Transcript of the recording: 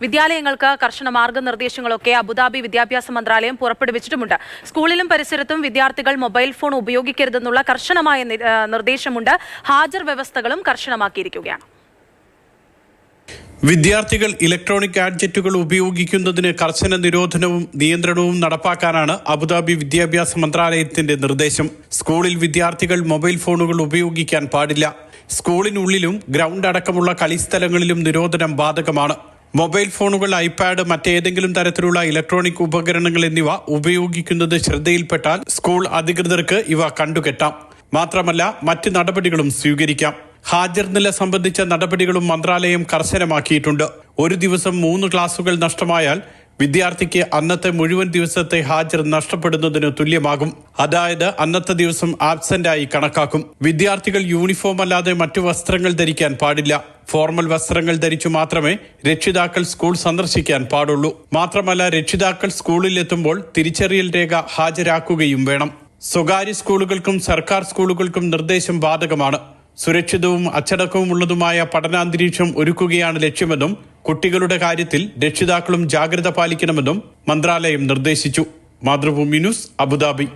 വിദ്യാലയങ്ങൾക്ക് കർശന മാർഗനിർദ്ദേശങ്ങളൊക്കെ അബുദാബി വിദ്യാഭ്യാസ മന്ത്രാലയം പുറപ്പെടുവിച്ചിട്ടുമുണ്ട്. സ്കൂളിലും പരിസരത്തും വിദ്യാർത്ഥികൾ മൊബൈൽ ഫോൺ ഉപയോഗിക്കരുതെന്നുള്ള കർശനമായ നിർദ്ദേശമുണ്ട്. ഹാജർ വ്യവസ്ഥകളും കർശനമാക്കിയിരിക്കുകയാണ്. വിദ്യാർത്ഥികൾ ഇലക്ട്രോണിക് ഗാഡ്ജറ്റുകൾ ഉപയോഗിക്കുന്നതിന് കർശന നിരോധനവും നിയന്ത്രണവും നടപ്പാക്കാനാണ് അബുദാബി വിദ്യാഭ്യാസ മന്ത്രാലയത്തിന്റെ നിർദ്ദേശം. സ്കൂളിൽ വിദ്യാർത്ഥികൾ മൊബൈൽ ഫോണുകൾ ഉപയോഗിക്കാൻ പാടില്ല. സ്കൂളിനുള്ളിലും ഗ്രൗണ്ട് അടക്കമുള്ള കളിസ്ഥലങ്ങളിലും നിരോധനം ബാധകമാണ്. മൊബൈൽ ഫോണുകൾ, ഐപാഡ്, മറ്റേതെങ്കിലും തരത്തിലുള്ള ഇലക്ട്രോണിക് ഉപകരണങ്ങൾ എന്നിവ ഉപയോഗിക്കുന്നത് ശ്രദ്ധയിൽപ്പെട്ടാൽ സ്കൂൾ അധികൃതർക്ക് ഇവ കണ്ടുകെട്ടാം. മാത്രമല്ല മറ്റ് നടപടികളും സ്വീകരിക്കാം. ഹാജർ നില സംബന്ധിച്ച നടപടികളും മന്ത്രാലയം കർശനമാക്കിയിട്ടുണ്ട്. ഒരു ദിവസം 3 ക്ലാസുകൾ നഷ്ടമായാൽ വിദ്യാർത്ഥിക്ക് അന്നത്തെ മുഴുവൻ ദിവസത്തെ ഹാജർ നഷ്ടപ്പെടുന്നതിന് തുല്യമാകും. അതായത് അന്നത്തെ ദിവസം ആബ്സെന്റായി കണക്കാക്കും. വിദ്യാർത്ഥികൾ യൂണിഫോം അല്ലാതെ മറ്റു വസ്ത്രങ്ങൾ ധരിക്കാൻ പാടില്ല. ഫോർമൽ വസ്ത്രങ്ങൾ ധരിച്ചു മാത്രമേ രക്ഷിതാക്കൾ സ്കൂൾ സന്ദർശിക്കാൻ പാടുള്ളൂ. മാത്രമല്ല രക്ഷിതാക്കൾ സ്കൂളിലെത്തുമ്പോൾ തിരിച്ചറിയൽ രേഖ ഹാജരാക്കുകയും വേണം. സ്വകാര്യ സ്കൂളുകൾക്കും സർക്കാർ സ്കൂളുകൾക്കും നിർദ്ദേശം ബാധകമാണ്. സുരക്ഷിതവും അച്ചടക്കവുമുള്ളതുമായ പഠനാന്തരീക്ഷം ഒരുക്കുകയാണ് ലക്ഷ്യമെന്നും കുട്ടികളുടെ കാര്യത്തിൽ രക്ഷിതാക്കളും ജാഗ്രത പാലിക്കണമെന്നും മന്ത്രാലയം നിർദ്ദേശിച്ചു. Mathrubhumi news, Abu Dhabi.